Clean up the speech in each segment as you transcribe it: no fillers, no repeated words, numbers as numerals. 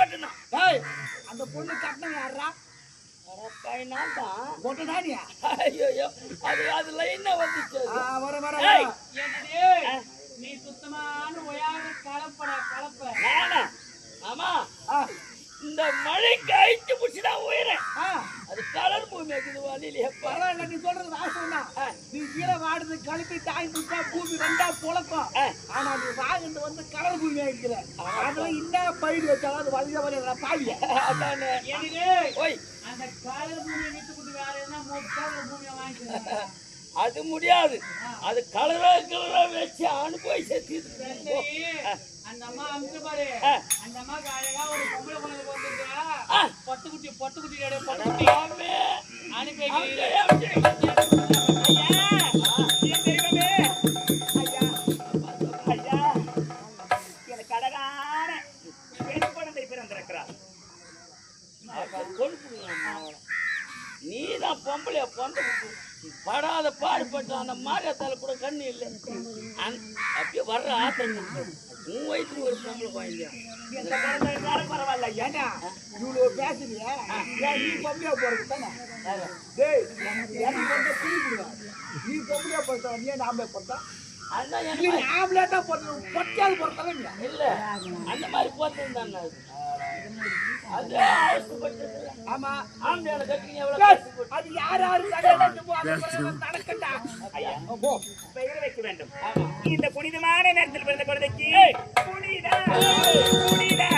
மட்டும்தான். அந்த பொண்ணு கட்டினவன் யாரா? அது லைனா வந்துச்சு. நீ சுத்தமான கலப்ப ஆமா இந்த மழை காய்ச்சி முடிச்சுதான் உயிரேன். அது கலர் பூமி இருக்குது வழியிலேயே. பரவாயில்ல, நீ சொல்றது வாசம்னா. நீ கீழே வாடுறது கழுப்பி தாய் குடிச்சா பூமி ரெண்டா பொழக்கும். ஆனா நீ வாங்கிட்டு வந்து கலர் பூமி ஆயிடுக்கிற. அதுல இன்னும் பயிர் வச்சாலும் அது வழிய வழியா பாய். அந்த கலர் பூமியை விட்டு விட்டு வேற என்ன பூமியை வாங்கிட்டு அது முடியாது. அது கலரா வச்சு அனுபவிச்சு அந்த அம்மா அமுச்சு பாரு. அந்த அம்மாக்கு அழகா ஒரு பொம்பளை குழந்தை போட்டுருக்கா. பொட்டுக்குட்டி பொட்டுக்குட்டி அனுப்பி எனக்கு அழகான பெண் குழந்தை பிறந்திருக்கிறார். நீதான் பொம்பளைய பொந்த படாத பாடுபட்ட அந்த மாரியத்தால கூட கண்ணு இல்லை. அப்படியே வர்ற ஆத்திரம் உன் வயசுக்கு ஒரு பொம்பளை வாங்க பரவாயில்ல. ஏன்னா இவ்வளவு பேசுறியா? நீ பொம்பளையா போறது தானே? நீ பொம்பளையா போறத நீ நாமளே போட்டா நாமளே தான் போட்டோம். பொட்டியாவது பொறுத்தவங்க இல்ல அந்த மாதிரி போட்டிருந்தான். ஆமா அது யாரு நடக்கண்டா பெயர் வைக்க வேண்டும். இந்த புனிதமான நேரத்தில் பிறந்த குழந்தைக்கு புனிதா புனிதா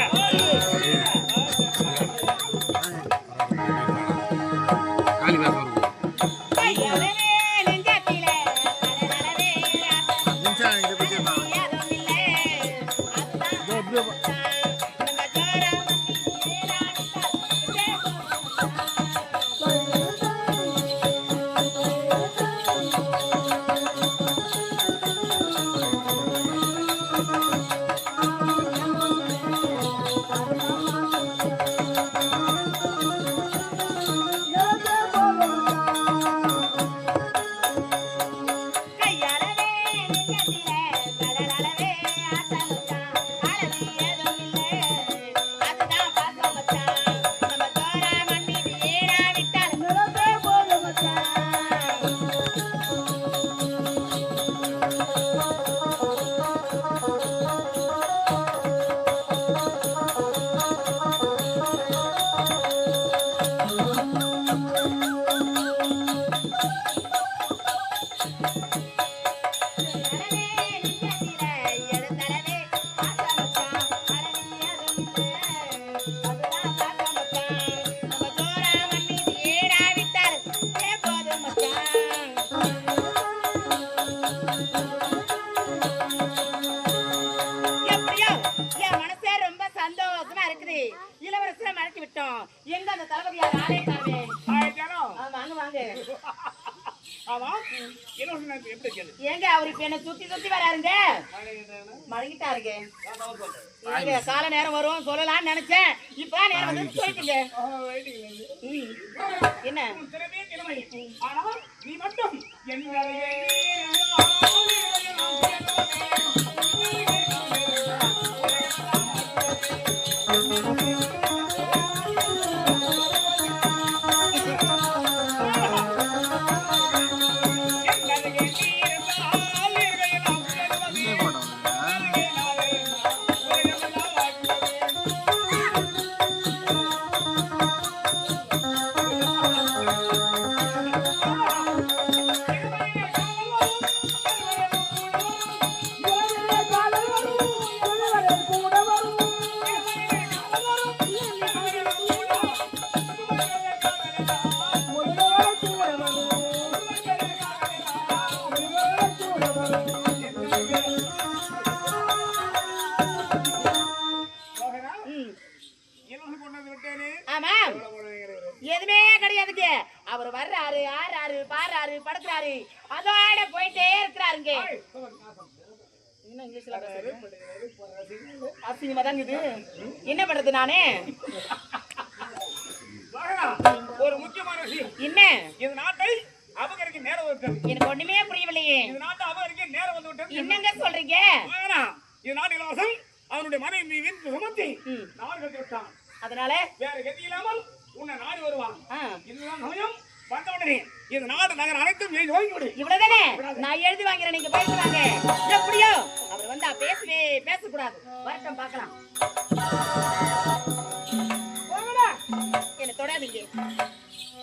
ஏங்க அவருக்கு என்ன சுத்தி சுத்தி வராருங்க. மழகிட்டாருங்க. கால நேரம் வரும் சொல்லலாம்னு நினைச்சேன். இப்ப நேரம் வந்து சொல்லிட்டீங்க. என்ன நீ மட்டும் எதுவுமே கிடையாதுங்க. அவர் வர்றாரு ஆறாரு பாடுறாரு படுத்துறாரு அதோட போயிட்டே இருக்கிறாருங்க. அசிங்கமா தான் இது. என்ன பண்றது நானே? ஒரு முக்கியமான விஷயம் என்ன? இந்த நாட்டை அபகரிக்க நேரம் வந்துவிட்டது. எனக்கு ஒண்ணுமே புரியவில்லையே. இந்த நாட்டை அபகரிக்க நேரம் வந்து விட்டது. என்னங்க சொல்றீங்க? இந்த நாட்டு இலவசம் அவனுடைய மனைவி வீட்டு சுமத்தி நாடுகள் விட்டான். அதனால வேற கதி இல்லாமல் உன்னை நாடி வருவான். இதுதான் சமயம். வந்தவுடனே இந்த நாடு நகர் அனைத்தும் எழுதி வாங்கி விடு. இவ்வளவுதானே? நான் எழுதி வாங்கிறேன், நீங்க போயிட்டு வாங்க. எப்படியோ அவர் வந்தா பேசக்கூடாது. வரட்டும் பார்க்கலாம். என்ன தொடாதீங்க.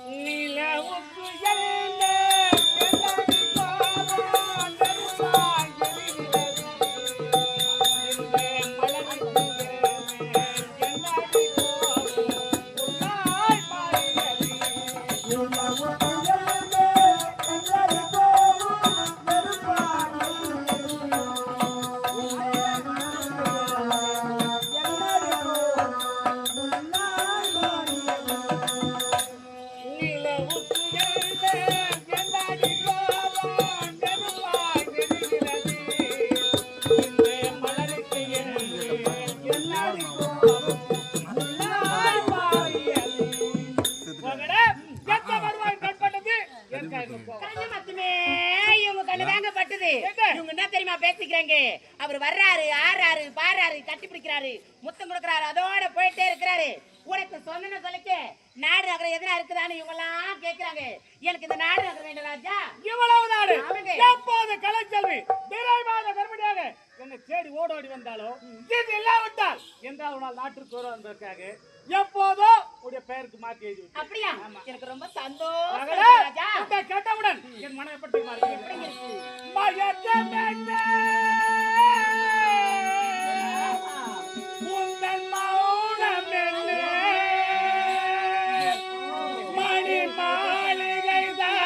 நிலவுக்கு அவர் வர்றாரு, ஆறாரு, பாறாரு, கட்டி பிடிக்கிறாரு, முத்தம் கொடுக்கிறாரு, அதோட போயிட்டே இருக்கிறாரு. உனக்கு சொன்ன சொல்லிக்க நாடு நகரம் எதுனா இருக்குதான்னு இவங்க எல்லாம் கேட்கிறாங்க. எனக்கு இந்த நாடு நகரம் வேண்டும் ராஜா. இவ்வளவு நாடு எப்போது கலைச்செல்வி நிறைவாத கர்மடியாக என்னை தேடி ஓடோடி வந்தாலோ இது இல்லாவிட்டால் என்றால் உன்னால் நாட்டுக்கு வருவதற்காக எப்போதோ உடைய பெயருக்கு மாற்றி எழுதி. அப்படியா? எனக்கு ரொம்ப சந்தோஷம் ராஜா. கேட்டவுடன் என் மனம் எப்படி உந்தன் மௌனம் மணி மாளிகைதான்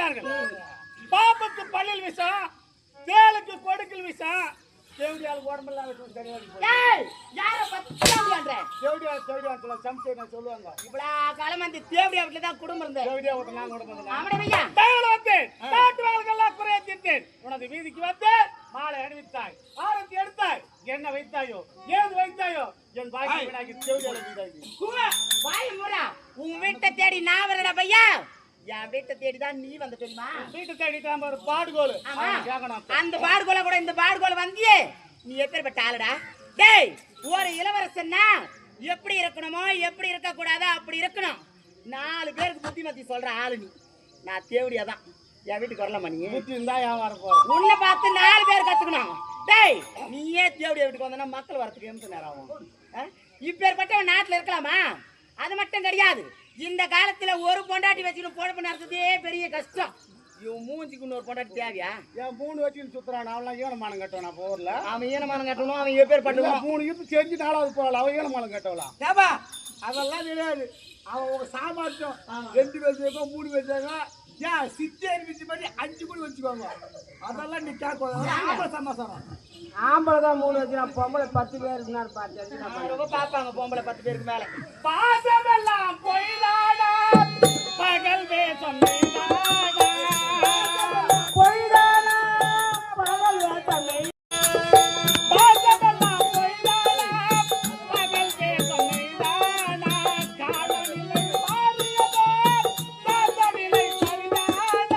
சொல்லிவிட்டார்கள். பாம்புக்கு பல்லில் விஷம், தேளுக்கு கொடுக்கில் விஷம், தேவடியால் உடம்பெல்லாம் விஷம் கிடையாது. ஏய், யார பத்தி தேவடியான்ற? தேவடியால் சொல்ல சம்சை சொல்லுவாங்க. இவ்வளவு காலம் அந்த தேவடியா வீட்டுல தான் குடும்பம் இருந்தது. தேவடியா விட்டு நான் குடும்பம் ஆமடையா நாட்டு வாழ்கெல்லாம் குறைய தீர்த்தேன். உனது வீதிக்கு வந்து மாலை அணிவித்தாய், ஆரத்தி எடுத்தாய், என்ன வைத்தாயோ ஏது வைத்தாயோ என் பாக்கி விடாக்கி தேவடியால வீடாக்கி வாய் மூடா. உன் வீட்டை தேடி நான் வரடா பையா. என் வீட்டை தேடி தான் நீ வந்த தெரியுமா? வீட்டை தேடிட்டாம ஒரு பாடுகோல். அந்த பாடுகோல கூட இந்த பாடுகோல வந்தியே நீ எப்பேற்பட்ட ஆளுடா? டேய், ஒரு இளவரசன்னா எப்படி இருக்கணுமோ எப்படி இருக்க கூடாதோ அப்படி இருக்கணும். 4 பேருக்கு புத்திமதி சொல்ற ஆளு நீ. நான் தேவடியா தான். என் வீட்டுக்கு வரலாமா நீ? புத்தி இருந்தா ஏன் வர போற? உன்னை பார்த்து 4 பேர் கத்துக்கணும். டேய், நீயே தேவடியா வீட்டுக்கு வந்தனா மக்கள் வரதுக்கு எந்த நேரம் ஆகும்? இப்பேற்பட்டவன் நாட்டுல இருக்கலாமா? அது மட்டும் கிடையாது. இந்த காலத்துல ஒரு பொண்டாட்டி வச்சுக்கணும் பொழப்பு நடத்துறதே பெரிய கஷ்டம். இவன் மூஞ்சிக்கு இன்னொரு பொண்டாட்டி தேவையா? என் 3 வச்சுன்னு சுத்துறான். அவன்லாம் ஈனமானம் கட்டவன். நான் போர்ல அவன் ஈனமானம் கட்டணும். அவன் எப்பேர் பண்ணுவான்? 3 இருந்து தெரிஞ்சு 4வது போகல. அவன் ஈனமானம் கட்டவலாம். ஏப்பா, அதெல்லாம் தெரியாது. அவன் ஒரு சாமர்த்தியம். 2 வச்சுக்கோ 3 வச்சாங்க. ஏன் சித்தேரி வச்சு மாதிரி 5 கூட வச்சுக்கோங்க. அதெல்லாம் நீ கேட்க சமாசாரம். ஆம்பளை தான் 3 வச்சு பொம்பளை 10 பேர் இருந்தாரு பாத்து பாப்பாங்க. பொம்பளை 10 பேருக்கு மேல. பாசமெல்லாம் பொய்தாடா, பகல் வேஷம் மெய்தாடா. பொய்தானா பகல் வேஷம் மெய். பாசமெல்லாம் பொய்தாடா, பகல் வேஷம் மெய்தாடா. காலநிலை மாறியதோ, சாத்தநிலை சரிதானா.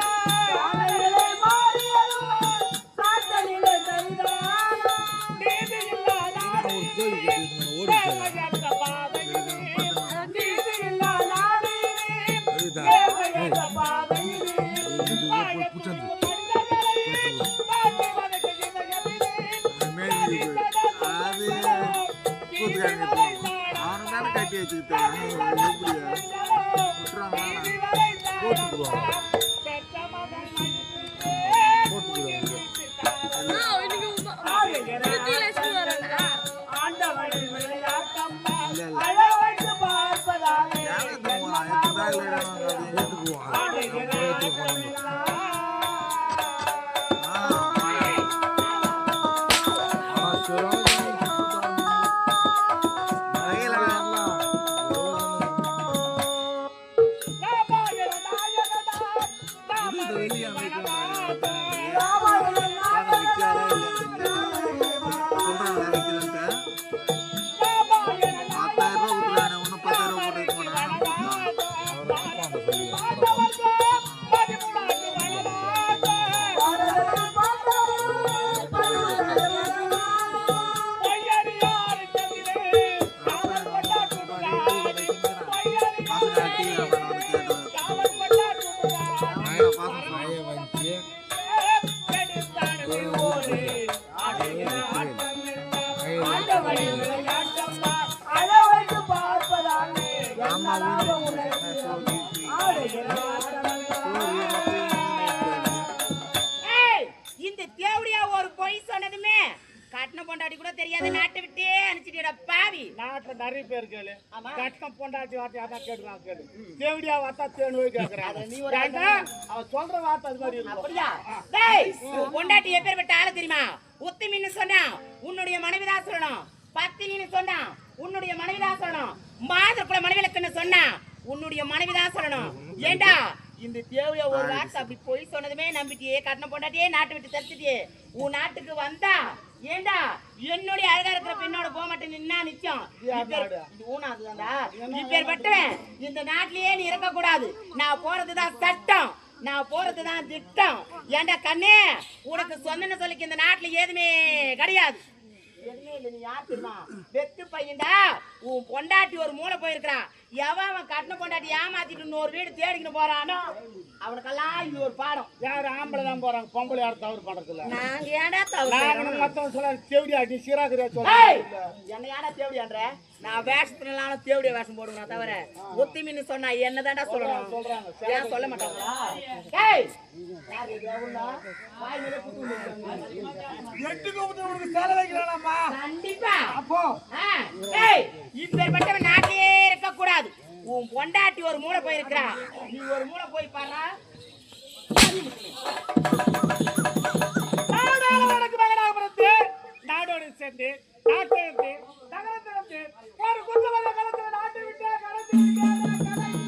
காலநிலை மாறியதோ, சாத்தநிலை சரிதானா. நீதி இல்லாத தேவையற்ற பாதையிலே, நீதி இல்லாத தேவையற்ற பாதையிலே, பாயத்தில் மனிதர்களை பாட்டி வதக்குகிற ஆண்டவனின் விளையாட்டம்மா அழவைத்து பார்ப்பதாலே இந்த தேவடியா ஒரு பொய் சொன்னதுமே கட்டின பொண்டாட்டி கூட தெரியாத நாட்டை விட்டே அனுப்பிச்சிட்டா பாவி. நாட்டுல நிறைய பேர் கேளு. ஆமா. கட்டம் பொண்டாட்டி வார்த்தை அதான் கேட்டுக்கலாம் கேளு. தேவடியா வார்த்தா தேனு கேக்குறாங்க. நீ ஒரு அவன் சொல்ற வார்த்தை அது மாதிரி இருக்கும். அப்படியா? டேய், பொண்டாட்டி எப்பேற்பட்ட ஆளு தெரியுமா? உத்தமின்னு சொன்னா உன்னுடைய மனைவிதான் சொல்லணும். பத்தினின்னு சொன்னா உன்னுடைய மனைவிதான் சொல்லணும். மாதக்குள்ள மனைவிலக்குன்னு சொன்னா உன்னுடைய மனைவிதான் சொல்லணும். ஏண்டா இந்த தேவையா ஒரு வார்த்தை அப்படி போய் சொன்னதுமே நம்பிட்டியே கட்டணம் பொண்டாட்டியே நாட்டை விட்டு தடுத்துட்டியே. உன் நாட்டுக்கு வந்தா ஏண்டா என்னுடைய அழகா இருக்கிற பெண்ணோட போக மாட்டேன் நின்னா நிச்சயம். இது ஊனாதுதான்டா. இப்பேற்பட்டவன் இந்த நாட்டிலேயே நீ இருக்க கூடாது. நான் போறதுதான் சட்டம், நான் போறதுதான் திட்டம். ஏண்டா கண்ணே, உனக்கு சொந்தன்னு சொல்லிக்க இந்த நாட்டுல எதுவுமே கிடையாது. எதுவுமே இல்லை. நீ யார் தெரியுமா? வெத்து பையன்டா. உன் பொண்டாட்டி ஒரு மூளை போயிருக்கிறான். எவன் கட்டின பொண்டாட்டி ஏமாத்திட்டு இன்னொரு வீடு தேடிக்கிட்டு போறானோ அவனுக்கெல்லாம் இது ஒரு பாடம். யாரு ஆம்பளை தான் போறாங்க, பொம்பளை யாரும் தவறு பண்றதில்ல. நாங்க ஏடா தவறு மத்தவங்க சொல்ல தேவடியா நீ சீராக்கிறியா சொல்ல. என்ன ஏடா தேவடியான்ற? நான் வேஷத்துனால தேவடிய வேஷம் போடுவேன் தவிர ஒத்திமின்னு சொன்னா என்னதான்டா சொல்லணும்? சொல்றாங்க. ஏன் சொல்ல மாட்டாங்களா? கண்டிப்பா. இப்பேற்பட்டவன் நாட்டிலே இருக்க கூடாது. உன் பொண்டாட்டி ஒரு மூளை போயிருக்கிறா. நீ ஒரு மூளை போய் பாரு. நாடாளுமன்றக்கு மகனாக பிறந்து நாடோடு சேர்ந்து நாட்டெடுத்து நகரத்திலிருந்து ஒரு குற்றவாளி களத்தில் நாட்டை விட்டு கடத்தி